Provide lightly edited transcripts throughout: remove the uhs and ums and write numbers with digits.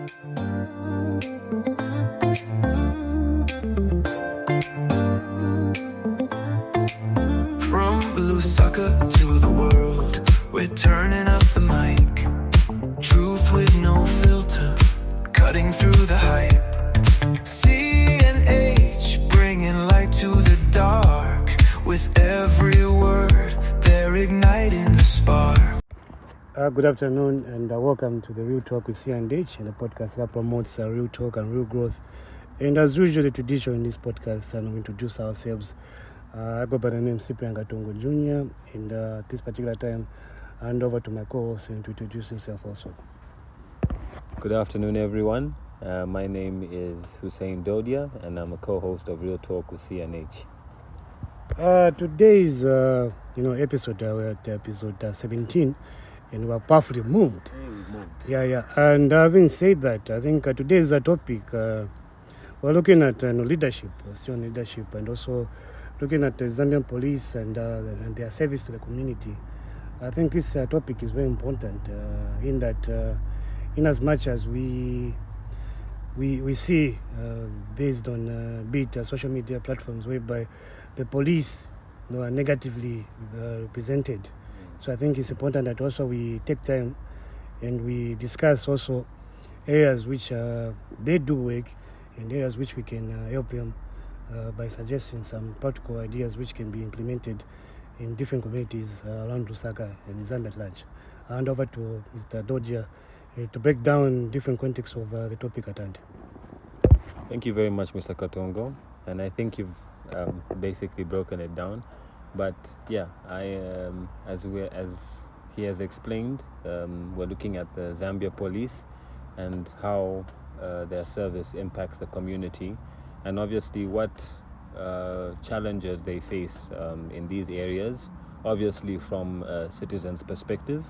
From Lusaka to the world, we're turning up the mic. Truth with no filter, cutting through the hype. C&H, bringing light to the dark. With every word, they're igniting the spark. Good afternoon and welcome to the Real Talk with C&H, and a podcast that promotes real talk and real growth. And as usual, the tradition in this podcast, and we introduce ourselves. I go by the name Cyprian Katongo Jr. and at this particular time, I hand over to my co-host and to introduce himself also. Good afternoon, everyone. My name is Hussein Dodia, and I'm a co-host of Real Talk with C&H. Today's episode, we're at episode 17, and we're powerfully moved. Yeah. And having said that, I think today's topic, we're looking at leadership, student leadership, and also looking at the Zambian Police and their service to the community. I think this topic is very important in that, in as much as we see based on be it social media platforms whereby the police are negatively represented. So I think it's important that also we take time and we discuss also areas which they do work and areas which we can help them by suggesting some practical ideas which can be implemented in different communities around Lusaka and Zambia at large. I hand over to Mr. Dodia to break down different contexts of the topic at hand. Thank you very much, Mr. Katongo. And I think you've basically broken it down. But yeah, as he has explained, we're looking at the Zambia Police and how their service impacts the community, and obviously what challenges they face in these areas, obviously from a citizen's perspective,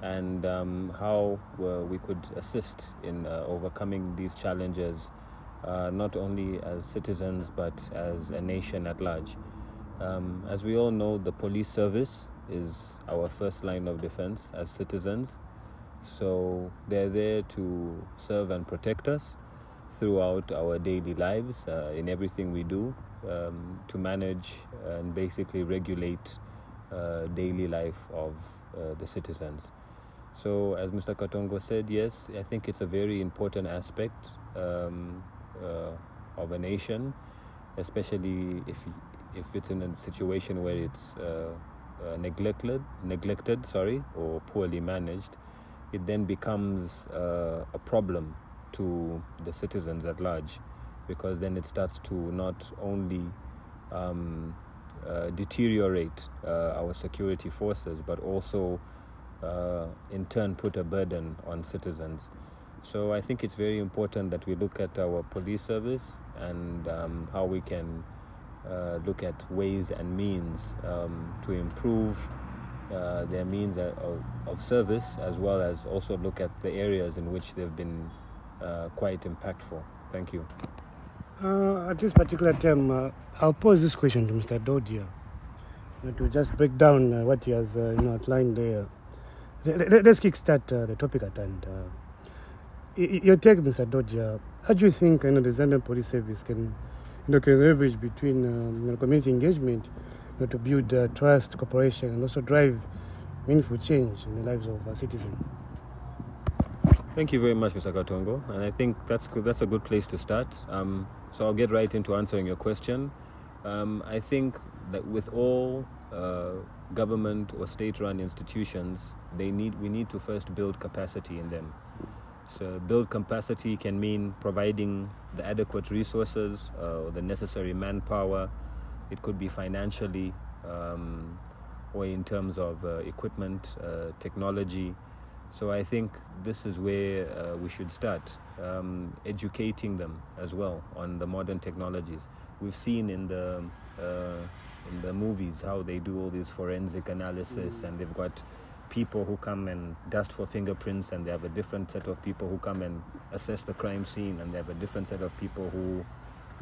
and how we could assist in overcoming these challenges, not only as citizens but as a nation at large. As we all know, the police service is our first line of defense as citizens. So they're there to serve and protect us throughout our daily lives, in everything we do, to manage and basically regulate daily life of the citizens. So as Mr. Katongo said, yes, I think it's a very important aspect of a nation, especially if it's in a situation where it's neglected, or poorly managed. It then becomes a problem to the citizens at large, because then it starts to not only deteriorate our security forces, but also in turn put a burden on citizens. So I think it's very important that we look at our police service and how we can look at ways and means to improve their means of service, as well as also look at the areas in which they've been quite impactful. Thank you. At this particular time, I'll pose this question to Mr. Dodia to just break down what he has outlined there. Let's kickstart the topic at hand. Your take, Mr. Dodia, how do you think the Zambian Police Service can leverage between community engagement to build trust, cooperation, and also drive meaningful change in the lives of citizens? Thank you very much, Mr. Katongo, and I think that's a good place to start. So I'll get right into answering your question. I think that with all government or state-run institutions, we need to first build capacity in them. So build capacity can mean providing the adequate resources, the necessary manpower. It could be financially, or in terms of equipment, technology. So I think this is where we should start, educating them as well on the modern technologies. We've seen in the movies how they do all this forensic analysis, and they've got people who come and dust for fingerprints, and they have a different set of people who come and assess the crime scene, and they have a different set of people who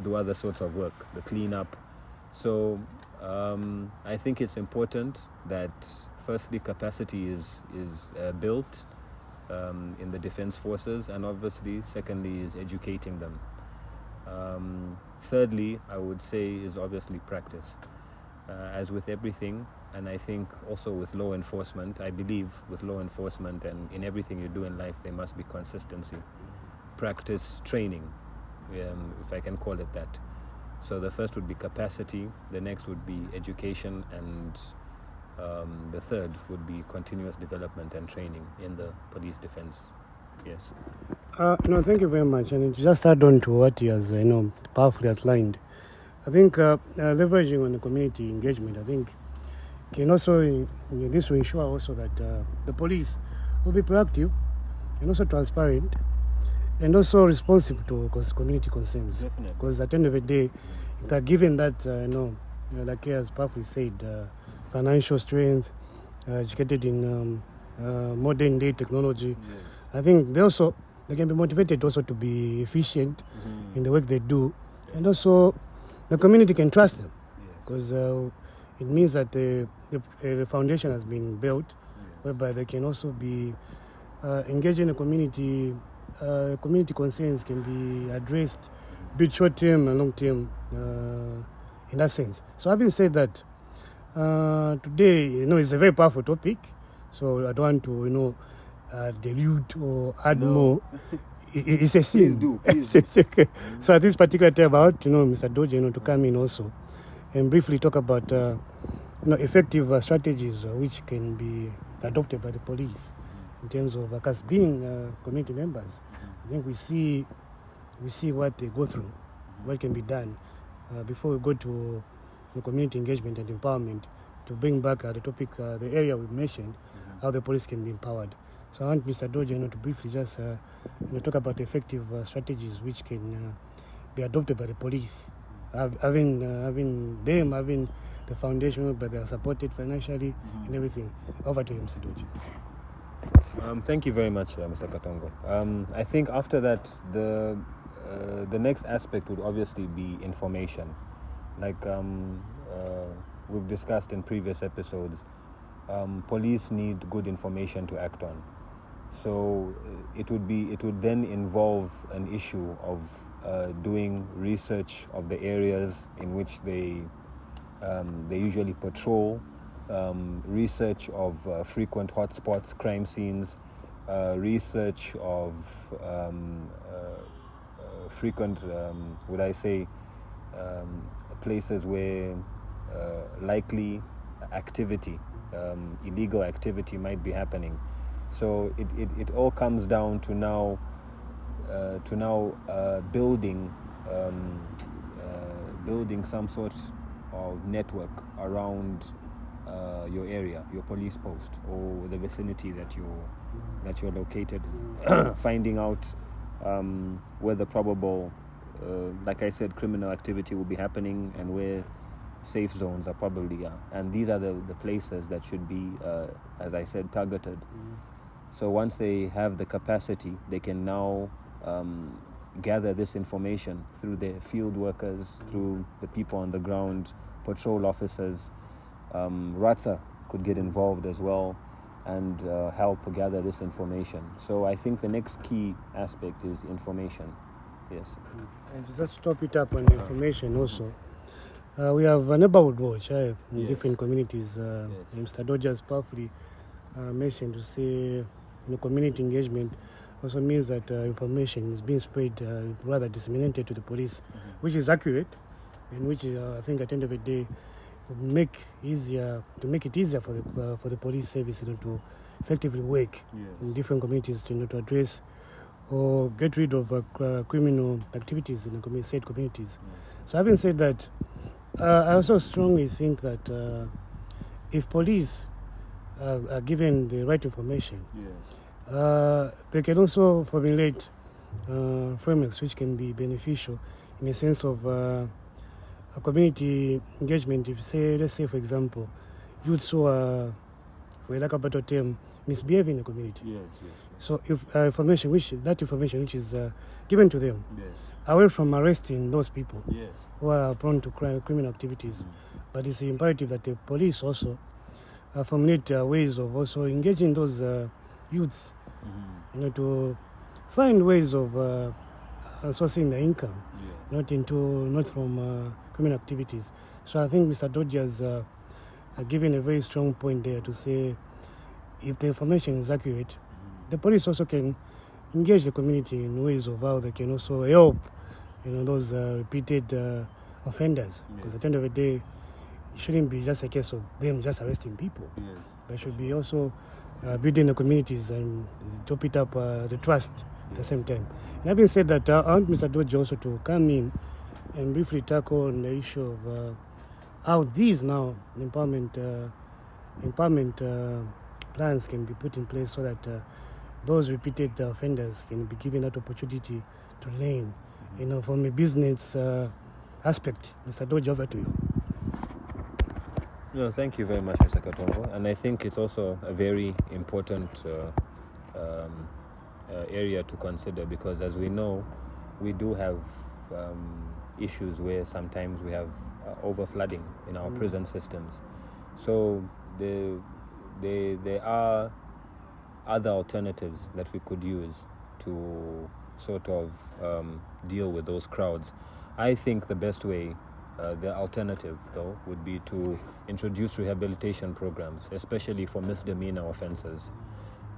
do other sorts of work, the cleanup. So I think it's important that firstly capacity is built in the defense forces, and obviously, secondly, is educating them. Thirdly, I would say is obviously practice. As with everything, and I think also with law enforcement, I believe with law enforcement and in everything you do in life, there must be consistency. Practice training, if I can call it that. So the first would be capacity, the next would be education, and the third would be continuous development and training in the police defense. Yes. No, thank you very much. And to just add on to what he has, powerfully outlined, I think leveraging on the community engagement, I think, can also, this will ensure also that the police will be proactive and also transparent and also responsive to community concerns. Definitely. Because at the end of the day, given that, like he has powerfully said, financial strength, educated in modern day technology, Yes. I think they can be motivated also to be efficient in the work they do, and also the community can trust them, because it means that the foundation has been built, whereby they can also be engaged in the community. Community concerns can be addressed, be it short term and long term, in that sense. So having said that, today, it's a very powerful topic, so I don't want to, dilute or add more. It's a sin. Please do. So at this particular time, I want Mr. Dodia, to come in also and briefly talk about effective strategies which can be adopted by the police in terms of us being community members. I think we see what they go through, what can be done before we go to the community engagement and empowerment, to bring back the topic, the area we mentioned, how the police can be empowered. So I want Mr. Dodia to briefly just talk about effective strategies which can be adopted by the police, having the foundation, but they are supported financially and everything. Over to you, Mr. Dodia. Thank you very much, Mr. Katongo. I think after that, the next aspect would obviously be information. Like we've discussed in previous episodes, police need good information to act on. So it would then involve an issue of doing research of the areas in which they usually patrol, research of frequent hotspots, crime scenes, research of frequent, would I say, places where likely activity, illegal activity might be happening. So it all comes down to now building some sort of network around your area, your police post, or the vicinity that you're located in. Finding out where the probable, like I said, criminal activity will be happening, and where safe zones are probably are. And these are the places that should be, as I said, targeted. So once they have the capacity, they can now gather this information through their field workers, through the people on the ground, patrol officers. RATSA could get involved as well and help gather this information. So I think the next key aspect is information. Yes. And just to top it up on information also, we have a neighborhood watch in different communities. Mr. Dodia has powerfully mentioned to say community engagement also means that information is being spread, rather disseminated to the police, which is accurate, and which I think at the end of the day will make it easier for the police service to effectively work in different communities to address or get rid of criminal activities in the said communities. So having said that, I also strongly think that if police are given the right information, they can also formulate frameworks which can be beneficial in the sense of a community engagement. If let's say for example, youths who are, for lack of a better term, misbehaving in the community. So if information which is given to them, away from arresting those people who are prone to criminal activities, but it's imperative that the police also formulate ways of also engaging those youths to find ways of sourcing the income, not from criminal activities. So I think Mr. Dodia has given a very strong point there to say if the information is accurate, the police also can engage the community in ways of how they can also help, those repeated offenders. Because at the end of the day, it shouldn't be just a case of them just arresting people. But it should be also building the communities and top it up the trust at the same time. And having said that, I want Mr. Dodia also to come in and briefly tackle on the issue of how these now empowerment plans can be put in place so that those repeated offenders can be given that opportunity to learn, from a business aspect. Mr. Dodia, over to you. No, thank you very much, Mr. Katongo. And I think it's also a very important area to consider because, as we know, we do have issues where sometimes we have overflooding in our prison systems. So there are other alternatives that we could use to sort of deal with those crowds. I think the best way, the alternative though, would be to introduce rehabilitation programs, especially for misdemeanor offenses.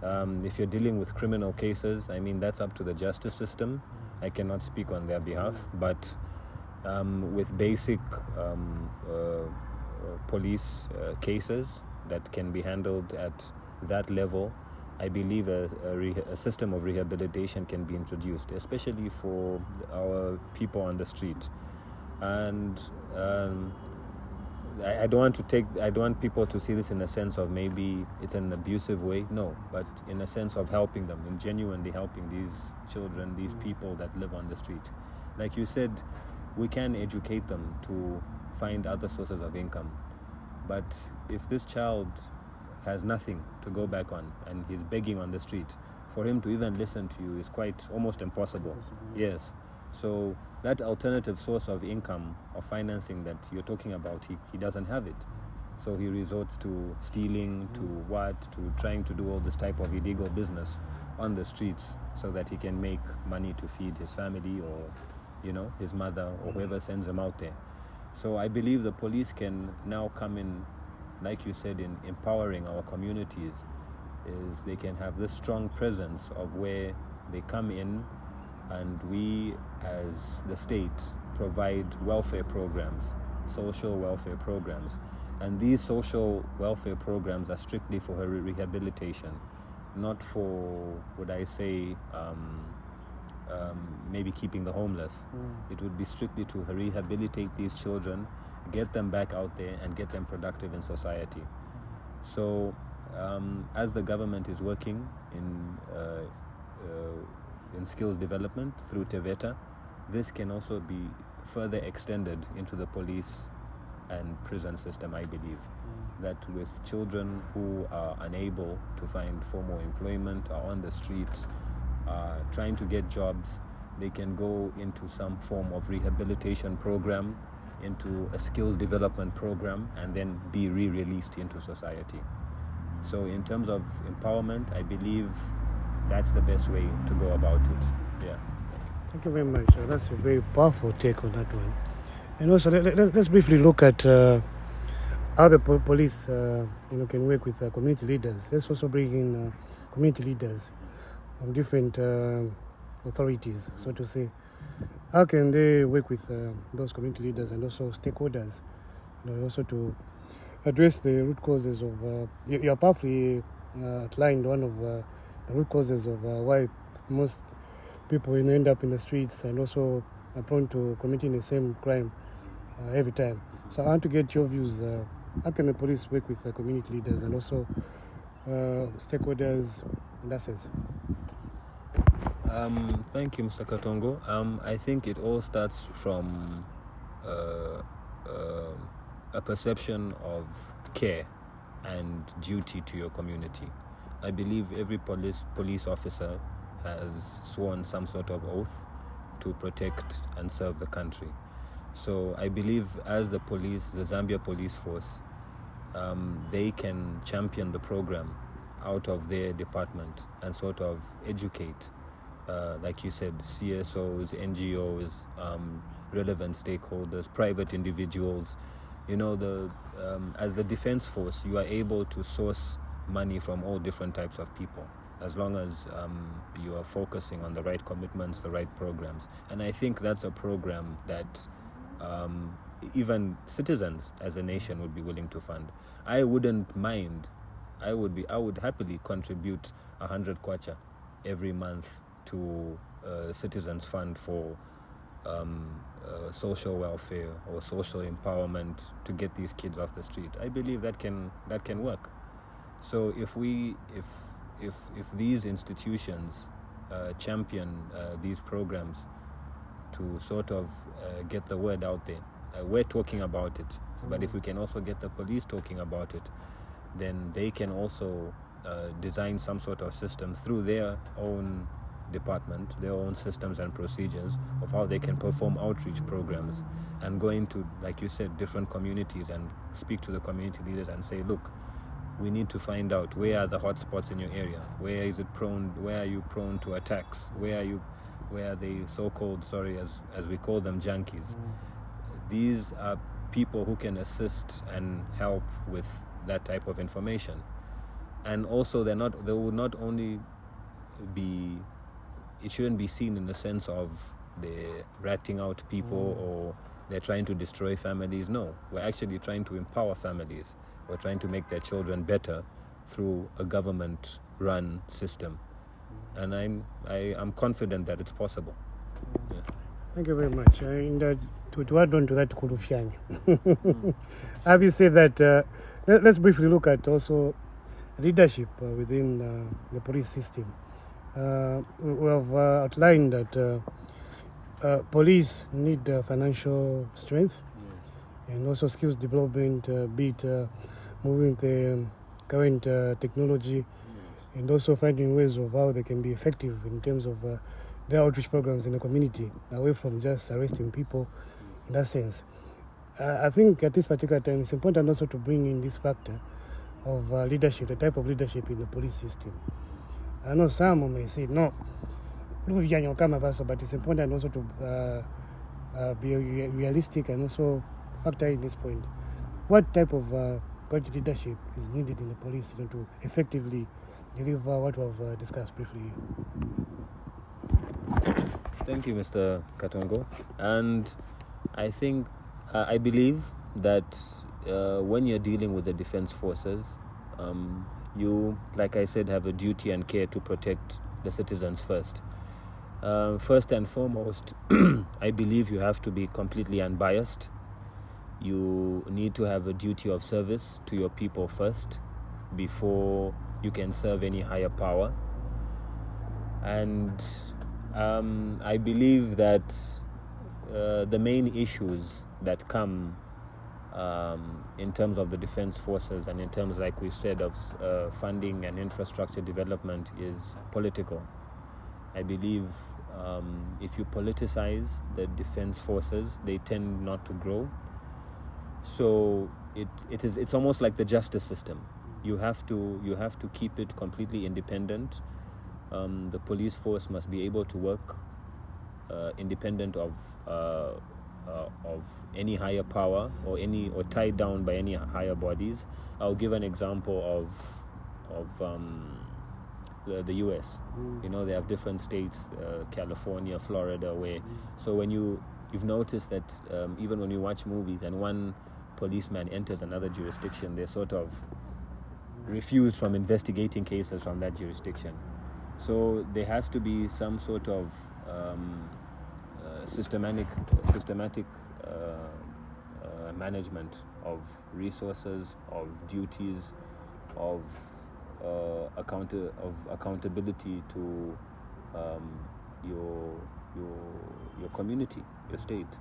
If you're dealing with criminal cases, I mean, that's up to the justice system. I cannot speak on their behalf, but with basic police cases that can be handled at that level, I believe a system of rehabilitation can be introduced, especially for our people on the street. And I don't want people to see this in a sense of maybe it's an abusive way. No, but in a sense of helping them, in genuinely helping these children, these people that live on the street. Like you said, we can educate them to find other sources of income. But if this child has nothing to go back on and he's begging on the street, for him to even listen to you is quite almost impossible. Yes. So that alternative source of income or financing that you're talking about, he doesn't have it. So he resorts to stealing, to trying to do all this type of illegal business on the streets so that he can make money to feed his family or, his mother or whoever sends him out there. So I believe the police can now come in, like you said, in empowering our communities, is they can have this strong presence of where they come in and we as the state provide welfare programs, social welfare programs. And these social welfare programs are strictly for her rehabilitation, not for, would I say, maybe keeping the homeless. It would be strictly to rehabilitate these children, get them back out there and get them productive in society. So as the government is working in skills development through TVETA, this can also be further extended into the police and prison system, I believe. That with children who are unable to find formal employment, are on the streets, trying to get jobs, they can go into some form of rehabilitation program, into a skills development program, and then be re-released into society. So in terms of empowerment, I believe that's the best way to go about it. Yeah. Thank you very much. That's a very powerful take on that one. And also, let's briefly look at how the police can work with community leaders. Let's also bring in community leaders from different authorities, so to say. How can they work with those community leaders and also stakeholders, also to address the root causes of, you have powerfully outlined one of the root causes of why most people end up in the streets and also are prone to committing the same crime every time. So I want to get your views. How can the police work with the community leaders and also stakeholders in that sense? Thank you, Mr. Katongo. I think it all starts from a perception of care and duty to your community. I believe every police officer has sworn some sort of oath to protect and serve the country. So I believe as the police, the Zambia Police Force, they can champion the program out of their department and sort of educate, like you said, CSOs, NGOs, relevant stakeholders, private individuals. As the defense force, you are able to source money from all different types of people, as long as you are focusing on the right commitments, the right programs. And I think that's a program that even citizens as a nation would be willing to fund. I wouldn't mind. I would happily contribute 100 kwacha every month to Citizens Fund for social welfare or social empowerment to get these kids off the street. I believe that can work. So if these institutions champion these programs to sort of get the word out there, we're talking about it. But if we can also get the police talking about it, then they can also design some sort of system through their own department, their own systems and procedures of how they can perform outreach programs and go into, like you said, different communities and speak to the community leaders and say, look, we need to find out where are the hotspots in your area, where are you prone to attacks, where are they so-called, as we call them, junkies. These are people who can assist and help with that type of information. And also they will not only be, it shouldn't be seen in the sense of they're ratting out people or they're trying to destroy families. No, we're actually trying to empower families. We're trying to make their children better through a government-run system. And I'm confident that it's possible. Yeah. Thank you very much. To add on to that, Kulufyanya, having said that, let's briefly look at also leadership within the police system. We have outlined that police need financial strength and also skills development, be it moving the current technology and also finding ways of how they can be effective in terms of their outreach programs in the community, away from just arresting people in that sense. I think at this particular time it's important also to bring in this factor of leadership, the type of leadership in the police system. I know some may say, no, but it's important also to be realistic and also factor in this point. What type of quality leadership is needed in the police to effectively deliver what we have discussed briefly? Thank you, Mr. Katongo. And I think, I believe that when you're dealing with the defense forces, you, like I said, have a duty and care to protect the citizens first. First and foremost, I believe you have to be completely unbiased. You need to have a duty of service to your people first before you can serve any higher power. And I believe that the main issues that come in terms of the defense forces and in terms, like we said, of funding and infrastructure development is political. I believe if you politicize the defense forces, they tend not to grow. So it's almost like the justice system. You have to keep it completely independent. The police force must be able to work independent of any higher power or tied down by any higher bodies. I'll give an example of the U.S. They have different states, California, Florida, so when you've noticed that even when you watch movies and one policeman enters another jurisdiction, they sort of refuse from investigating cases from that jurisdiction. So there has to be some sort of systematic management of resources, of duties, of accountability to your community, your state.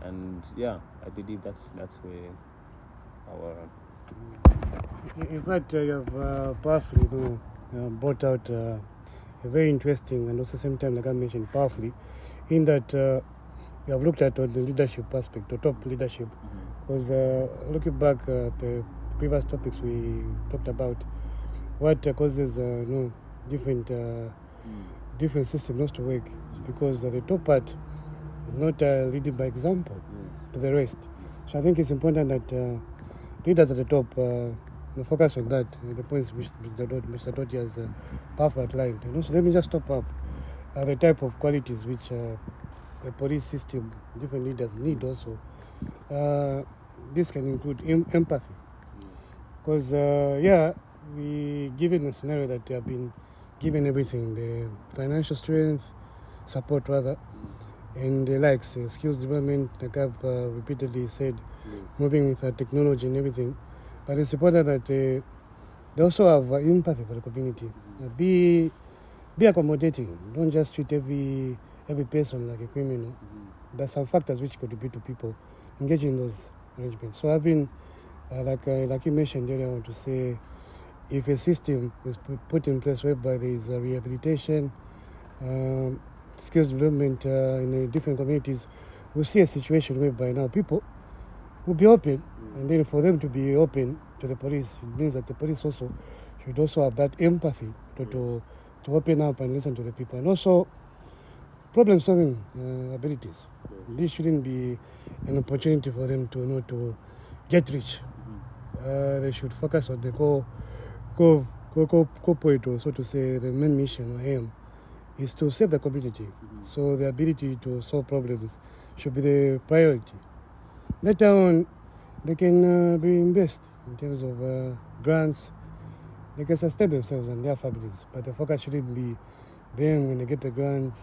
And I believe that's where our... In fact, you have powerfully brought out a very interesting and also same time, like I mentioned, powerfully, in that you have looked at the leadership aspect, the top leadership. Because looking back at the previous topics we talked about, what causes different different system not to work, because the top part is not leading by example to the rest. So I think it's important that leaders at the top focus on that, the points which Mr. Dodia has powerfully outlined. And also, let me just top up the type of qualities which the police system, different leaders need also. This can include empathy. Because, we given a scenario that they have been given everything, the financial strength, support rather, and the likes, skills development, like I've repeatedly said, moving with technology and everything. But it's important that they also have empathy for the community. Be accommodating. Don't just treat every person like a criminal. There's some factors which contribute to people engaging in those arrangements. So having, like you mentioned earlier, I want to say, if a system is put in place whereby there is rehabilitation, skills development in different communities, we'll see a situation whereby now people will be open, and then for them to be open to the police, it means that the police also should also have that empathy to open up and listen to the people, and also problem-solving abilities. This shouldn't be an opportunity for them to get rich. They should focus on the core point, or so to say, the main mission or aim is to save the community. So the ability to solve problems should be the priority. Later on, they can be invested in terms of grants. They can sustain themselves and their families, but the focus shouldn't be them when they get the grants.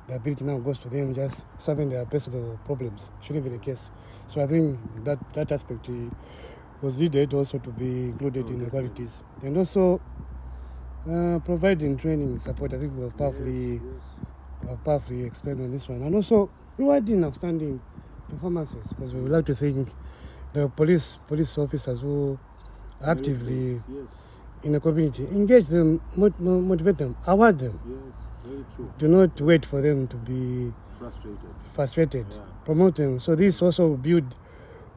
The ability now goes to them just solving their personal problems. Shouldn't be the case. So I think that aspect was needed also to be included in the qualities. And also providing training support. I think we have powerfully explained on this one. And also rewarding outstanding performances, because we would like to think the police officers who actively in the community, engage them, motivate them, award them. Yes, very true. Do not wait for them to be frustrated. Yeah. Promote them. So this also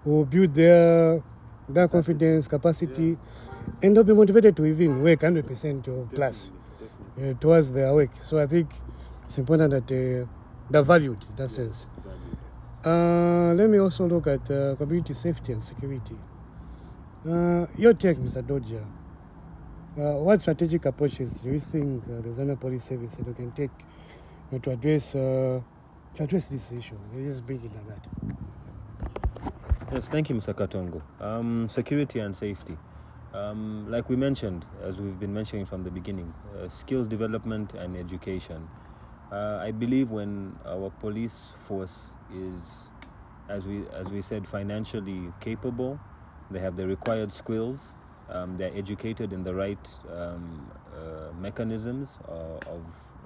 will build their confidence, capacity, and they'll be motivated to even work 100% or plus towards their work. So I think it's important that they're valued in that sense. Let me also look at community safety and security. Your take, Mr. Dodia. What strategic approaches do you think the Zambia Police Service can take to address this issue? Just bring it on that. Yes, thank you, Mr. Katongo. Security and safety. Like we mentioned, as we've been mentioning from the beginning, skills development and education. I believe when our police force is, as we said, financially capable, they have the required skills, they're educated in the right mechanisms of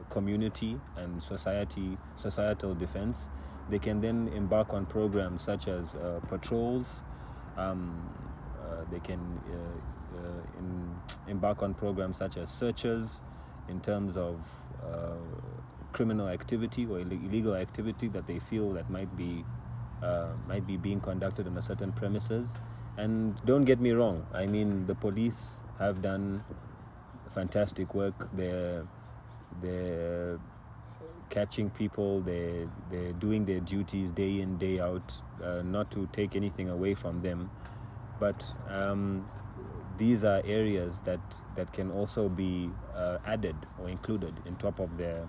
community and societal defense, they can then embark on programs such as patrols. They can embark on programs such as searches in terms of criminal activity or illegal activity that they feel that might be being conducted on a certain premises. And don't get me wrong, I mean, the police have done fantastic work. They're catching people, they're doing their duties day in, day out, not to take anything away from them. But these are areas that can also be added or included in top of their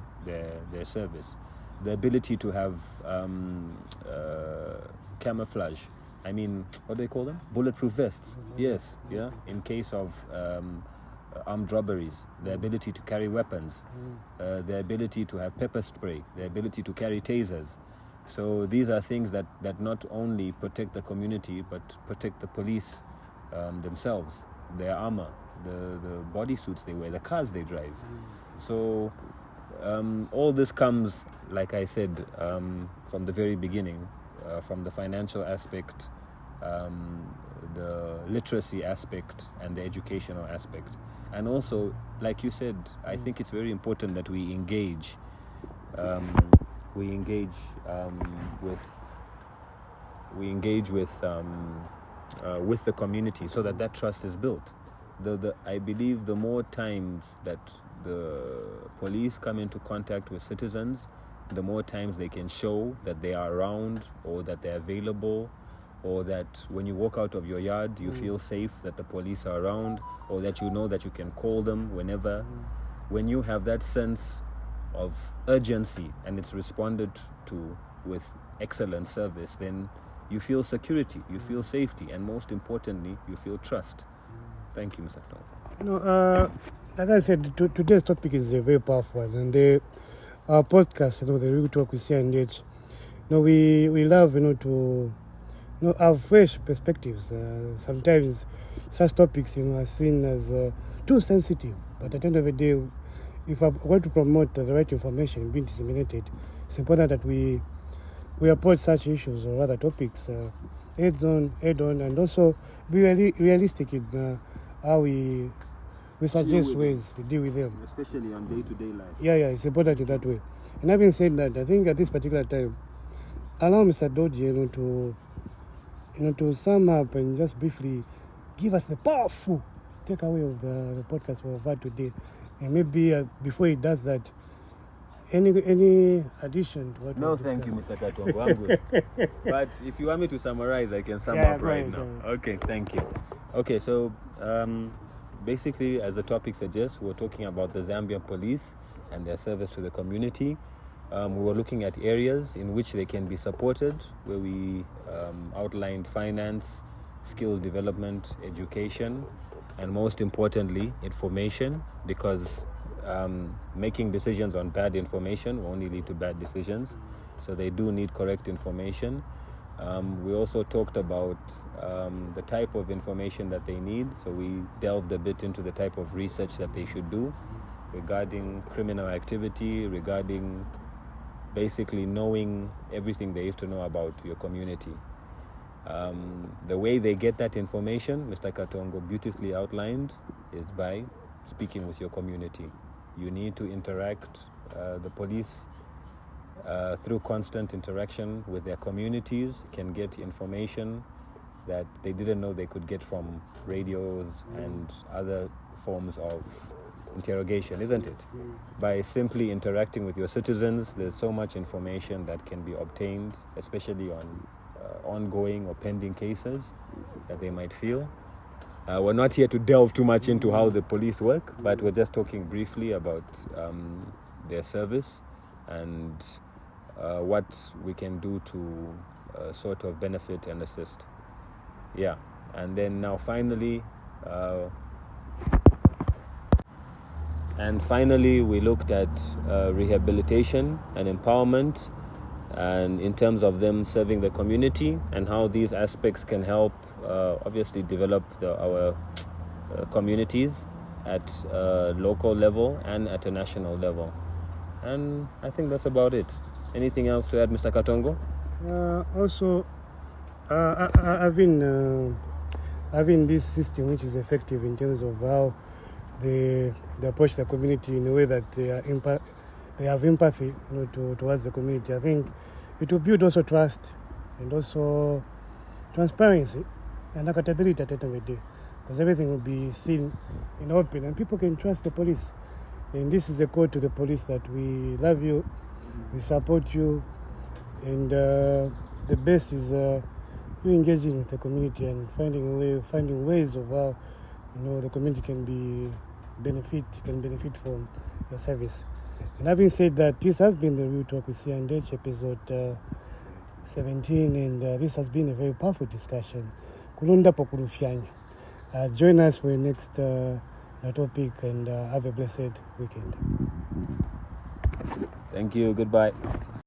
service. The ability to have camouflage, I mean, what do they call them? Bulletproof vests. Yes, yeah. In case of armed robberies, the ability to carry weapons, the ability to have pepper spray, the ability to carry tasers. So these are things that not only protect the community but protect the police themselves, their armor, the bodysuits they wear, the cars they drive. So all this comes, like I said, from the very beginning, from the financial aspect, the literacy aspect, and the educational aspect. And also, like you said, I think it's very important that we engage with the community so that trust is built. I believe the more times that the police come into contact with citizens, the more times they can show that they are around, or that they're available, or that when you walk out of your yard, you feel safe that the police are around, or that you know that you can call them whenever. When you have that sense of urgency and it's responded to with excellent service, then you feel security, you feel safety, and most importantly, you feel trust. Thank you, Mr. Tom. Like I said, today's topic is a very powerful one, and our podcast, the Real Talk with CNH, we love, to have fresh perspectives. Sometimes such topics, are seen as too sensitive, but at the end of the day, if we're going to promote the right information being disseminated, it's important that we approach such issues or other topics head on, and also be realistic in how we suggest ways to deal with them, especially on day-to-day life. Yeah, it's important in that way. And having said that, I think at this particular time, allow Mr. Dodia, to sum up and just briefly give us the powerful takeaway of the podcast we've had today. And maybe before he does that, any addition to what? No, thank you, Mr. Katongo. I'm good. But if you want me to summarize, I can sum up right now. Okay, thank you. Okay, so basically, as the topic suggests, we're talking about the Zambia Police and their service to the community. We were looking at areas in which they can be supported, where we outlined finance, skills development, education, and most importantly, information, because making decisions on bad information will only lead to bad decisions. So they do need correct information. We also talked about the type of information that they need. So we delved a bit into the type of research that they should do regarding criminal activity, regarding basically knowing everything there is to know about your community. The way they get that information, Mr. Katongo beautifully outlined, is by speaking with your community. You need to interact, the police, through constant interaction with their communities, can get information that they didn't know they could get from radios and other forms of interrogation, isn't it? By simply interacting with your citizens, there's so much information that can be obtained, especially on ongoing or pending cases that they might feel. We're not here to delve too much into how the police work, but we're just talking briefly about their service and what we can do to sort of benefit and assist. Yeah, and then now finally, we looked at rehabilitation and empowerment, and in terms of them serving the community and how these aspects can help obviously develop our communities at a local level and at a national level. And I think that's about it. Anything else to add, Mr. Katongo? Also, having this system which is effective in terms of how they approach the community in a way that they have empathy, towards the community. I think it will build also trust and also transparency and accountability at the end of the day, because everything will be seen in open and people can trust the police. And this is a call to the police that we love you, we support you, and the best is you engaging with the community and finding ways of how the community can benefit from your service. And having said that, this has been the Real Talk with CNH episode 17, and this has been a very powerful discussion. Kulunda pokurufyanya. Join us for the next topic, and have a blessed weekend. Thank you. Goodbye.